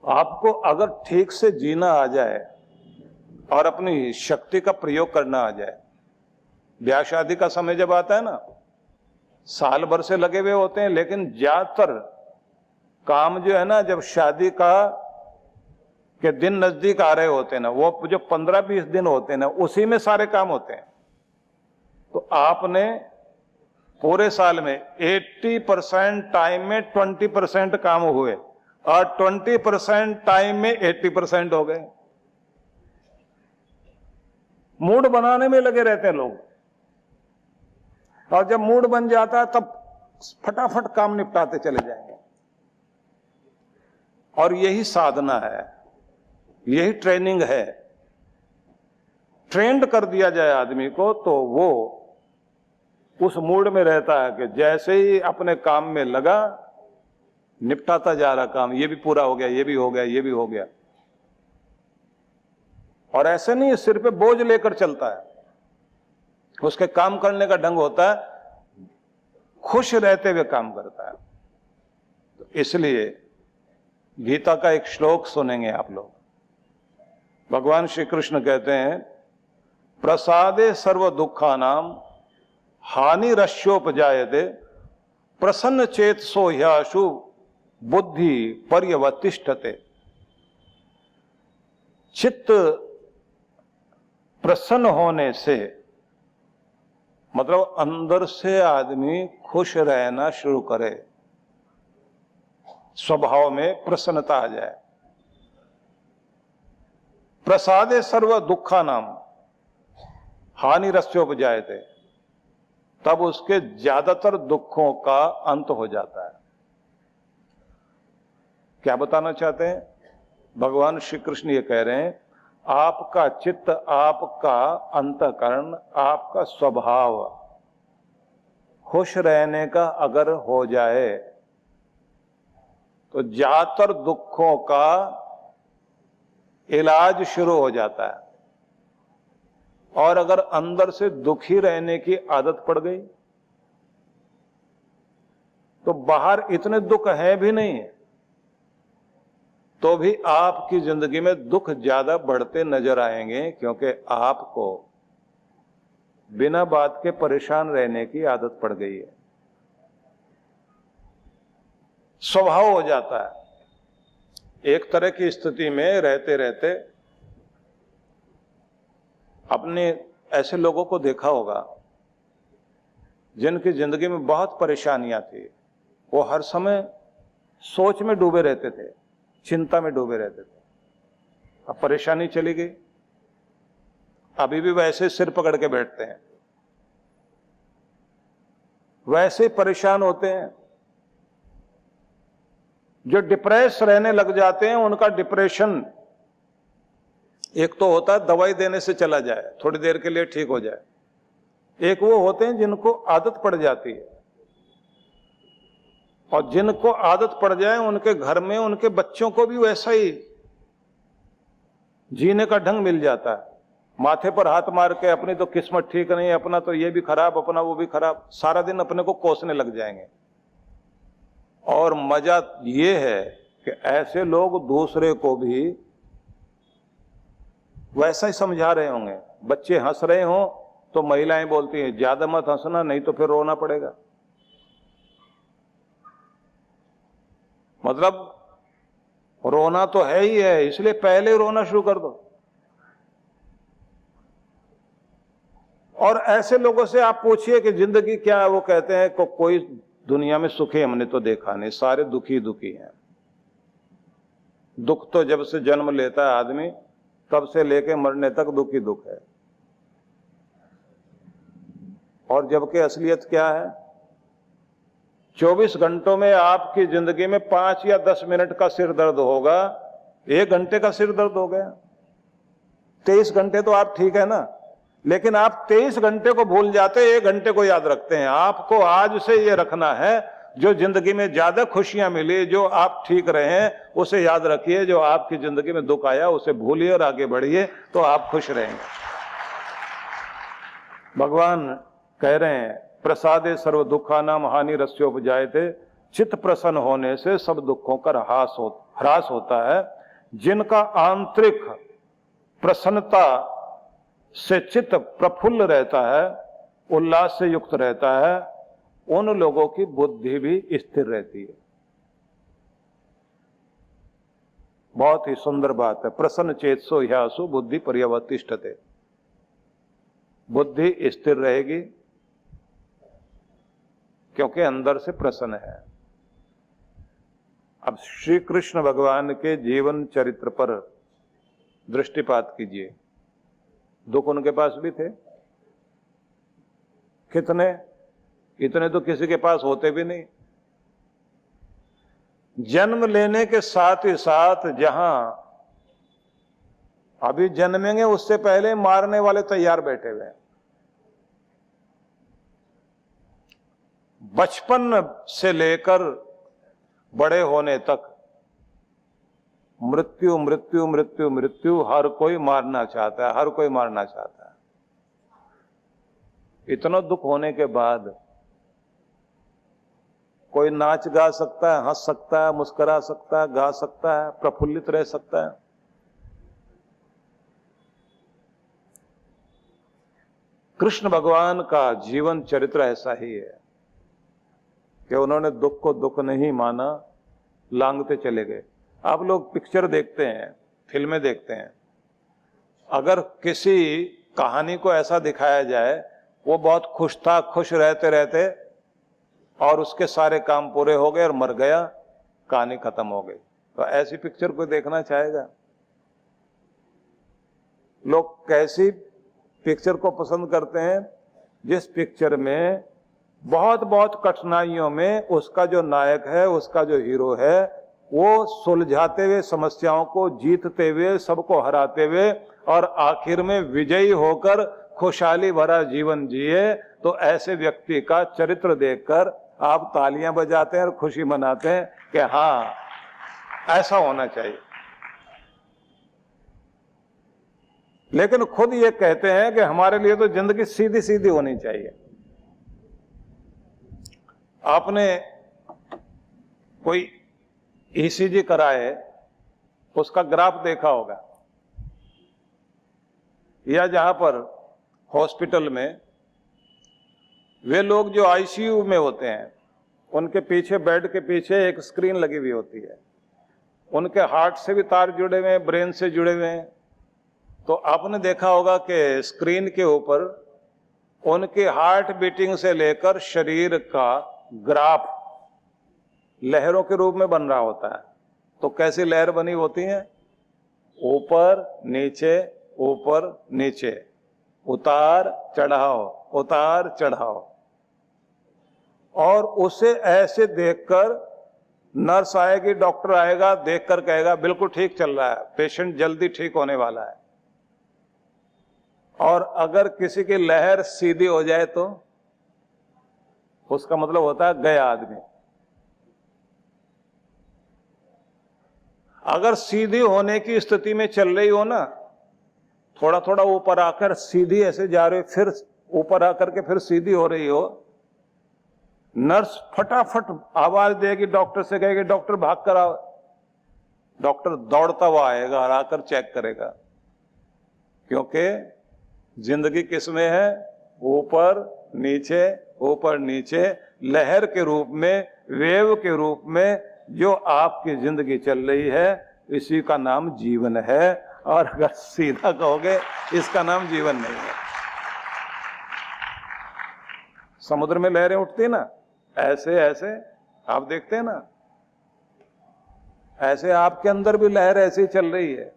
आपको अगर ठीक से जीना आ जाए और अपनी शक्ति का प्रयोग करना आ जाए, ब्याह शादी का समय जब आता है ना, साल भर से लगे हुए होते हैं, लेकिन ज्यादातर काम जो है ना, जब शादी का के दिन नजदीक आ रहे होते हैं ना, वो जो 15-20 दिन होते हैं ना, उसी में सारे काम होते हैं। तो आपने पूरे साल में 80% टाइम में 20% काम हुए और 20% टाइम में 80% हो गए। मूड बनाने में लगे रहते हैं लोग, और जब मूड बन जाता है तब फटाफट काम निपटाते चले जाएंगे। और यही साधना है, यही ट्रेनिंग है। ट्रेंड कर दिया जाए आदमी को तो वो उस मूड में रहता है कि जैसे ही अपने काम में लगा, निपटाता जा रहा काम, ये भी पूरा हो गया, ये भी हो गया, ये भी हो गया। और ऐसे नहीं सिर पे बोझ लेकर चलता है, उसके काम करने का ढंग होता है, खुश रहते हुए काम करता है। तो इसलिए गीता का एक श्लोक सुनेंगे आप लोग। भगवान श्री कृष्ण कहते हैं, प्रसादे सर्व दुखानाम हानि रस्योपजायते प्रसन्न चेतसो ह्याशु बुद्धि पर्यवतिष्ठते। चित्त प्रसन्न होने से मतलब अंदर से आदमी खुश रहना शुरू करे, स्वभाव में प्रसन्नता आ जाए। प्रसादे सर्व दुखानाम हानि रस्योपजायते, तब उसके ज्यादातर दुखों का अंत हो जाता है। क्या बताना चाहते हैं? भगवान श्री कृष्ण ये कह रहे हैं, आपका चित्त, आपका अंतःकरण, आपका स्वभाव खुश रहने का अगर हो जाए तो ज्यादातर दुखों का इलाज शुरू हो जाता है। और अगर अंदर से दुखी रहने की आदत पड़ गई तो बाहर इतने दुख हैं भी नहीं, तो भी आपकी जिंदगी में दुख ज्यादा बढ़ते नजर आएंगे, क्योंकि आपको बिना बात के परेशान रहने की आदत पड़ गई है, स्वभाव हो जाता है। एक तरह की स्थिति में रहते रहते अपने ऐसे लोगों को देखा होगा जिनकी जिंदगी में बहुत परेशानियां थी, वो हर समय सोच में डूबे रहते थे, चिंता में डूबे रहते थे। अब परेशानी चली गई, अभी भी वैसे सिर पकड़ के बैठते हैं, वैसे परेशान होते हैं। जो डिप्रेस रहने लग जाते हैं, उनका डिप्रेशन एक तो होता है दवाई देने से चला जाए, थोड़ी देर के लिए ठीक हो जाए। एक वो होते हैं जिनको आदत पड़ जाती है, और जिनको आदत पड़ जाए उनके घर में उनके बच्चों को भी वैसा ही जीने का ढंग मिल जाता है। माथे पर हाथ मार के अपनी तो किस्मत ठीक नहीं, अपना तो ये भी खराब, अपना वो भी खराब, सारा दिन अपने को कोसने लग जाएंगे। और मजा ये है कि ऐसे लोग दूसरे को भी वैसा ही समझा रहे होंगे। बच्चे हंस रहे हो तो महिलाएं बोलती हैं, ज्यादा मत हंसना, नहीं तो फिर रोना पड़ेगा। मतलब रोना तो है ही है, इसलिए पहले रोना शुरू कर दो। और ऐसे लोगों से आप पूछिए कि जिंदगी क्या है, वो कहते हैं को कोई दुनिया में सुखी हमने तो देखा नहीं, सारे दुखी दुखी हैं। दुख तो जब से जन्म लेता है आदमी, तब से लेके मरने तक दुख ही दुख है। और जबकि असलियत क्या है, 24 घंटों में आपकी जिंदगी में 5 या 10 मिनट का सिर दर्द होगा, 1 घंटे का सिर दर्द हो गया। 23 घंटे तो आप ठीक है ना, लेकिन आप 23 घंटे को भूल जाते, 1 घंटे को याद रखते हैं। आपको आज से ये रखना है, जो जिंदगी में ज्यादा खुशियां मिली, जो आप ठीक रहे, उसे याद रखिए। जो आपकी जिंदगी में दुख आया उसे भूलिए और आगे बढ़िए, तो आप खुश रहेंगे। भगवान कह रहे हैं, प्रसादे सर्व दुखानाम हानि रस्योपजायते, चित्त प्रसन्न होने से सब दुखों का ह्रास होता है। जिनका आंतरिक प्रसन्नता से चित्त प्रफुल्ल रहता है, उल्लास से युक्त रहता है, उन लोगों की बुद्धि भी स्थिर रहती है। बहुत ही सुंदर बात है। प्रसन्न चेतसो ह्यासु बुद्धि पर्यवतिष्ठते। बुद्धि स्थिर रहेगी क्योंकि अंदर से प्रसन्न है। अब श्री कृष्ण भगवान के जीवन चरित्र पर दृष्टिपात कीजिए। दुख उनके पास भी थे। कितने? इतने तो किसी के पास होते भी नहीं। जन्म लेने के साथ ही साथ जहां अभी जन्मेंगे उससे पहले मारने वाले तैयार बैठे हुए हैं। बचपन से लेकर बड़े होने तक मृत्यु मृत्यु मृत्यु मृत्यु हर कोई मारना चाहता है, हर कोई मारना चाहता है। इतना दुख होने के बाद कोई नाच गा सकता है, हंस सकता है, मुस्कुरा सकता है, गा सकता है, प्रफुल्लित रह सकता है। कृष्ण भगवान का जीवन चरित्र ऐसा ही है कि उन्होंने दुख को दुख नहीं माना, लांघते चले गए। आप लोग पिक्चर देखते हैं, फिल्में देखते हैं, अगर किसी कहानी को ऐसा दिखाया जाए वो बहुत खुश था, खुश रहते रहते और उसके सारे काम पूरे हो गए और मर गया, कहानी खत्म हो गई, तो ऐसी पिक्चर कोई देखना चाहेगा? लोग कैसी पिक्चर को पसंद करते हैं? जिस पिक्चर में बहुत बहुत कठिनाइयों में उसका जो नायक है, उसका जो हीरो है, वो सुलझाते हुए, समस्याओं को जीतते हुए, सबको हराते हुए और आखिर में विजयी होकर खुशहाली भरा जीवन जिए। तो ऐसे व्यक्ति का चरित्र देखकर आप तालियां बजाते हैं और खुशी मनाते हैं कि हाँ, ऐसा होना चाहिए। लेकिन खुद ये कहते हैं कि हमारे लिए तो जिंदगी सीधी सीधी होनी चाहिए। आपने कोई ईसीजी कराए, उसका ग्राफ देखा होगा, या जहां पर हॉस्पिटल में वे लोग जो आईसीयू में होते हैं, उनके पीछे, बेड के पीछे एक स्क्रीन लगी हुई होती है। उनके हार्ट से भी तार जुड़े हुए हैं, ब्रेन से जुड़े हुए हैं। तो आपने देखा होगा कि स्क्रीन के ऊपर उनके हार्ट बीटिंग से लेकर शरीर का ग्राफ लहरों के रूप में बन रहा होता है। तो कैसी लहर बनी होती है? ऊपर नीचे, ऊपर नीचे, उतार चढ़ाव, उतार चढ़ाव। और उसे ऐसे देखकर नर्स आएगी, डॉक्टर आएगा, देखकर कहेगा बिल्कुल ठीक चल रहा है, पेशेंट जल्दी ठीक होने वाला है। और अगर किसी की लहर सीधी हो जाए तो उसका मतलब होता है गया आदमी। अगर सीधी होने की स्थिति में चल रही हो ना, थोड़ा थोड़ा ऊपर आकर सीधी ऐसे जा रही हो, फिर ऊपर आकर के फिर सीधी हो रही हो, नर्स फटाफट आवाज देगी, डॉक्टर से कहेगी डॉक्टर भाग कर आओ। डॉक्टर दौड़ता हुआ आएगा और आकर चेक करेगा, क्योंकि जिंदगी किस में है? ऊपर नीचे, ऊपर नीचे, लहर के रूप में, वेव के रूप में जो आपकी जिंदगी चल रही है, इसी का नाम जीवन है। और अगर सीधा कहोगे, इसका नाम जीवन नहीं है। समुद्र में लहरें उठती ना, ऐसे ऐसे आप देखते हैं ना, ऐसे आपके अंदर भी लहर ऐसे ही चल रही है।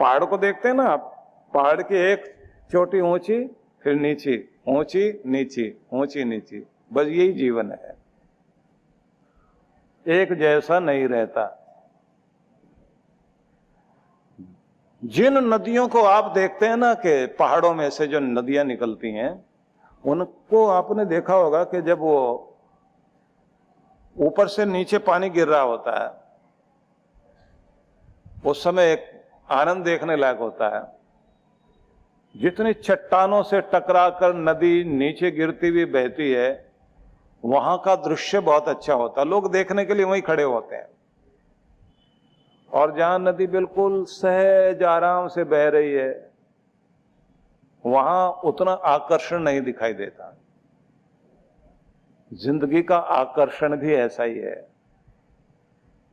पहाड़ को देखते हैं ना आप, पहाड़ की एक चोटी ऊंची, फिर नीची, ऊंची नीची, ऊंची नीची, बस यही जीवन है, एक जैसा नहीं रहता। जिन नदियों को आप देखते हैं ना कि पहाड़ों में से जो नदियां निकलती हैं, उनको आपने देखा होगा कि जब वो ऊपर से नीचे पानी गिर रहा होता है, उस समय एक आनंद देखने लायक होता है। जितनी चट्टानों से टकराकर नदी नीचे गिरती हुई बहती है, वहां का दृश्य बहुत अच्छा होता है, लोग देखने के लिए वहीं खड़े होते हैं। और जहां नदी बिल्कुल सहज आराम से बह रही है, वहां उतना आकर्षण नहीं दिखाई देता। जिंदगी का आकर्षण भी ऐसा ही है,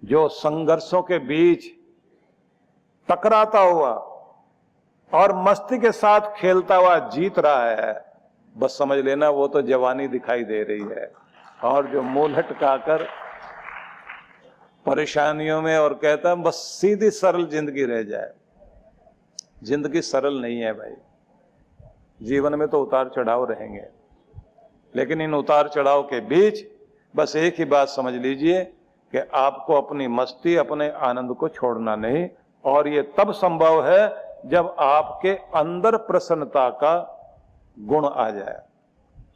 जो संघर्षों के बीच टकराता हुआ और मस्ती के साथ खेलता हुआ जीत रहा है, बस समझ लेना वो तो जवानी दिखाई दे रही है। और जो मुंह लटकाकर परेशानियों में और कहता है बस सीधी सरल जिंदगी रह जाए, जिंदगी सरल नहीं है भाई। जीवन में तो उतार चढ़ाव रहेंगे, लेकिन इन उतार चढ़ाव के बीच बस एक ही बात समझ लीजिए कि आपको अपनी मस्ती, अपने आनंद को छोड़ना नहीं। और ये तब संभव है जब आपके अंदर प्रसन्नता का गुण आ जाए।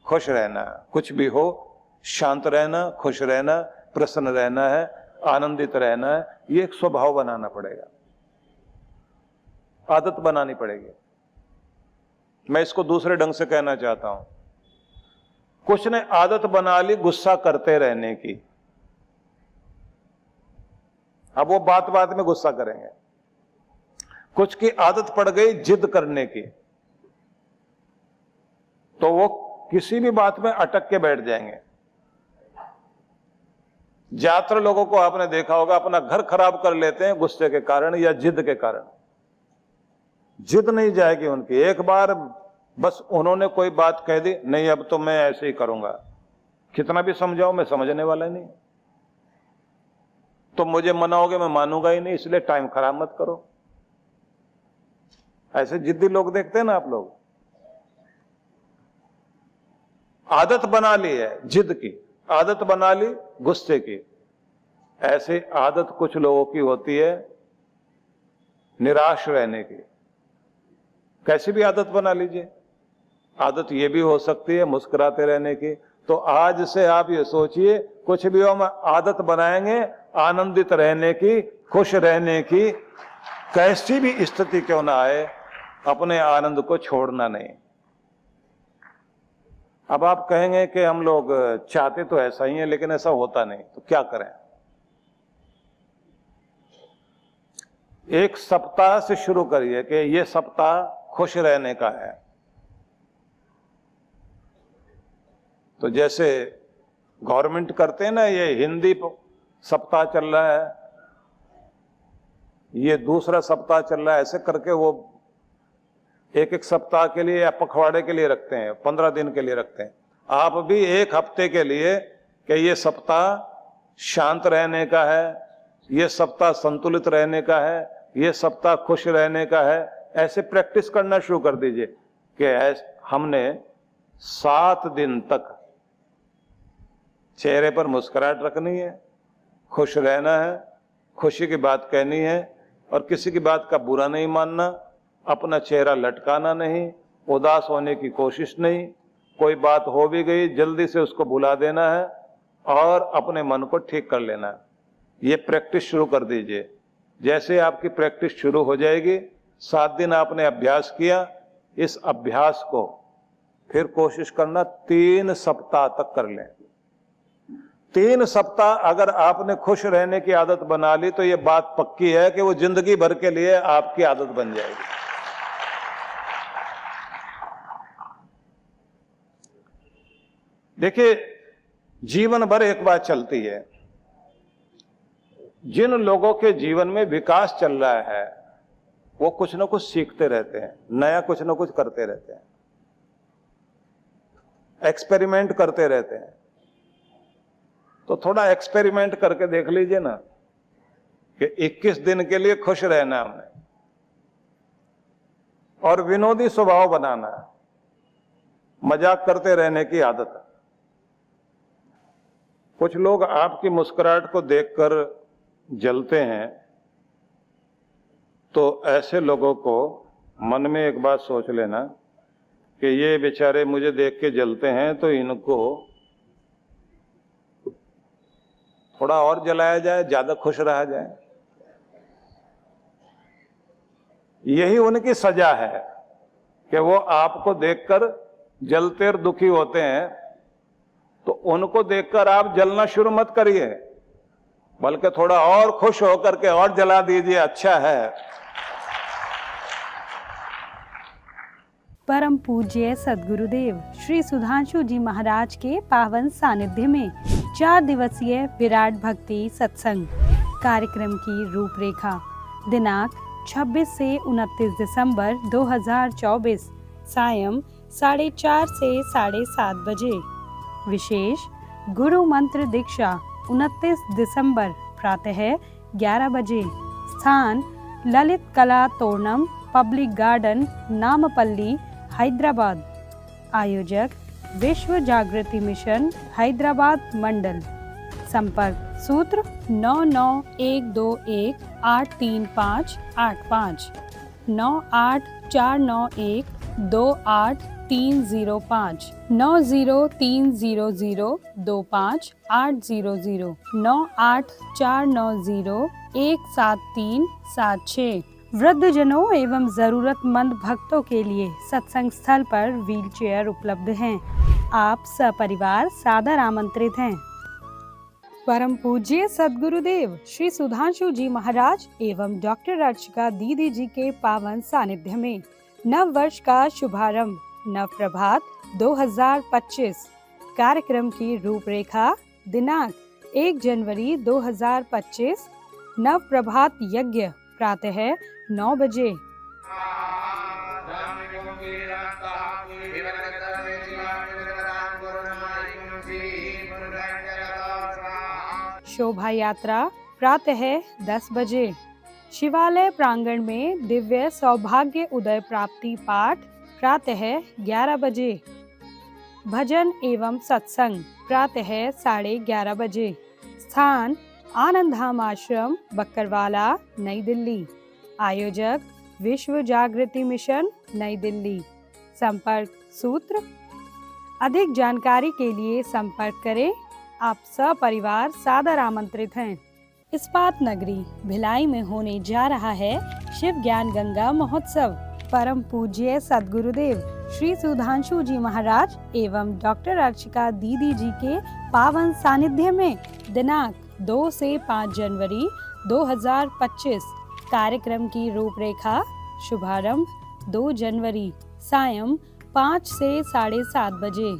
खुश रहना, कुछ भी हो, शांत रहना, खुश रहना, प्रसन्न रहना है, आनंदित रहना है, ये एक स्वभाव बनाना पड़ेगा, आदत बनानी पड़ेगी। मैं इसको दूसरे ढंग से कहना चाहता हूं, कुछ ने आदत बना ली गुस्सा करते रहने की, अब वो बात बात में गुस्सा करेंगे। कुछ की आदत पड़ गई जिद करने की, तो वो किसी भी बात में अटक के बैठ जाएंगे। ज्यादातर लोगों को आपने देखा होगा अपना घर खराब कर लेते हैं गुस्से के कारण या जिद के कारण। जिद नहीं जाएगी उनकी, एक बार बस उन्होंने कोई बात कह दी, नहीं अब तो मैं ऐसे ही करूंगा, कितना भी समझाओ मैं समझने वाला नहीं, तो मुझे मनाओगे मैं मानूंगा ही नहीं, इसलिए टाइम खराब मत करो। ऐसे जिद्दी लोग देखते हैं ना आप लोग। आदत बना ली है जिद की, आदत बना ली गुस्से की। ऐसे आदत कुछ लोगों की होती है निराश रहने की। कैसी भी आदत बना लीजिए, आदत ये भी हो सकती है मुस्कुराते रहने की। तो आज से आप ये सोचिए, कुछ भी हम आदत बनाएंगे आनंदित रहने की, खुश रहने की, कैसी भी स्थिति क्यों ना आए, अपने आनंद को छोड़ना नहीं। अब आप कहेंगे कि हम लोग चाहते तो ऐसा ही है लेकिन ऐसा होता नहीं, तो क्या करें? एक सप्ताह से शुरू करिए कि ये सप्ताह खुश रहने का है। तो जैसे गवर्नमेंट करते हैं ना, ये हिंदी सप्ताह चल रहा है, ये दूसरा सप्ताह चल रहा है, ऐसे करके वो एक एक सप्ताह के लिए या पखवाड़े के लिए रखते हैं, 15 दिन के लिए रखते हैं। आप भी एक हफ्ते के लिए कि ये सप्ताह शांत रहने का है, ये सप्ताह संतुलित रहने का है, ये सप्ताह खुश रहने का है, ऐसे प्रैक्टिस करना शुरू कर दीजिए कि हमने 7 दिन तक चेहरे पर मुस्कुराहट रखनी है, खुश रहना है, खुशी की बात कहनी है और किसी की बात का बुरा नहीं मानना, अपना चेहरा लटकाना नहीं, उदास होने की कोशिश नहीं, कोई बात हो भी गई जल्दी से उसको भुला देना है और अपने मन को ठीक कर लेना है। ये प्रैक्टिस शुरू कर दीजिए। जैसे आपकी प्रैक्टिस शुरू हो जाएगी, 7 दिन आपने अभ्यास किया, इस अभ्यास को फिर कोशिश करना 3 सप्ताह तक कर लें। 3 सप्ताह अगर आपने खुश रहने की आदत बना ली तो ये बात पक्की है कि वो जिंदगी भर के लिए आपकी आदत बन जाएगी। देखिए, जीवन भर एक बात चलती है, जिन लोगों के जीवन में विकास चल रहा है वो कुछ ना कुछ सीखते रहते हैं, नया कुछ ना कुछ करते रहते हैं, एक्सपेरिमेंट करते रहते हैं। तो थोड़ा एक्सपेरिमेंट करके देख लीजिए ना कि 21 दिन के लिए खुश रहना है हमने और विनोदी स्वभाव बनाना है, मजाक करते रहने की आदत है। कुछ लोग आपकी मुस्कुराहट को देखकर जलते हैं, तो ऐसे लोगों को मन में एक बात सोच लेना कि ये बेचारे मुझे देख के जलते हैं, तो इनको थोड़ा और जलाया जाए, ज्यादा खुश रहा जाए। यही उनकी सजा है कि वो आपको देखकर जलते और दुखी होते हैं, तो उनको देखकर आप जलना शुरू मत करिए, बल्कि थोड़ा और खुश होकर के और जला दीजिए, अच्छा है। परम पूज्य सद्गुरुदेव श्री सुधांशु जी महाराज के पावन सानिध्य में 4 दिवसीय विराट भक्ति सत्संग कार्यक्रम की रूपरेखा दिनांक 26 से 29 दिसंबर 2024 सायं 4:30 से 7:30 बजे। विशेष गुरु मंत्र दीक्षा 29 दिसंबर प्रातः 11 बजे। स्थान ललित कला तोरणम पब्लिक गार्डन नामपल्ली हैदराबाद। आयोजक विश्व जागृति मिशन हैदराबाद मंडल। संपर्क सूत्र 9912183585 9849128305 9030025800 9849017376। वृद्धजनों एवं जरूरतमंद भक्तों के लिए सत्संग स्थल पर व्हीलचेयर उपलब्ध हैं। आप सपरिवार सादर आमंत्रित हैं। परम पूज्य सद्गुरुदेव श्री सुधांशु जी महाराज एवं डॉक्टर अर्चिका दीदी जी के पावन सानिध्य में नव वर्ष का शुभारंभ नव प्रभात 2025 कार्यक्रम की रूपरेखा दिनांक 1 जनवरी 2025 नव प्रभात यज्ञ प्रातः 9 बजे। शोभा यात्रा प्रातः 10 बजे। शिवालय प्रांगण में दिव्य सौभाग्य उदय प्राप्ति पाठ प्रातः 11 बजे। भजन एवं सत्संग प्रातः 11:30 बजे। स्थान आनंद धाम आश्रम बक्करवाला नई दिल्ली। आयोजक विश्व जागृति मिशन नई दिल्ली। संपर्क सूत्र। अधिक जानकारी के लिए संपर्क करें। आप सपरिवार सादर आमंत्रित हैं। इस्पात नगरी भिलाई में होने जा रहा है शिव ज्ञान गंगा महोत्सव। परम पूज्य सद्गुरुदेव श्री सुधांशु जी महाराज एवं डॉक्टर अर्चिका दीदी जी के पावन सानिध्य में दिनांक 2 से 5 जनवरी 2025 कार्यक्रम की रूपरेखा शुभारंभ 2 जनवरी सायं 5 से 7:30 बजे।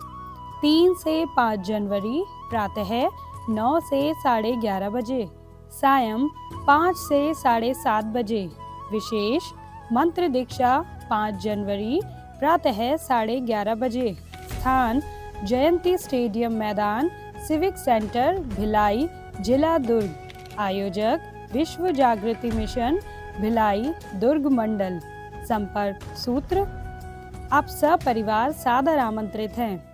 3 से 5 जनवरी प्रातः 9 से 11:30 बजे। सायं 5 से 7:30 बजे। विशेष मंत्र दीक्षा 5 जनवरी प्रातः 11:30 बजे। स्थान जयंती स्टेडियम मैदान सिविक सेंटर भिलाई जिला दुर्ग। आयोजक विश्व जागृति मिशन भिलाई दुर्ग मंडल। संपर्क सूत्र। आप सपरिवार सादर आमंत्रित हैं।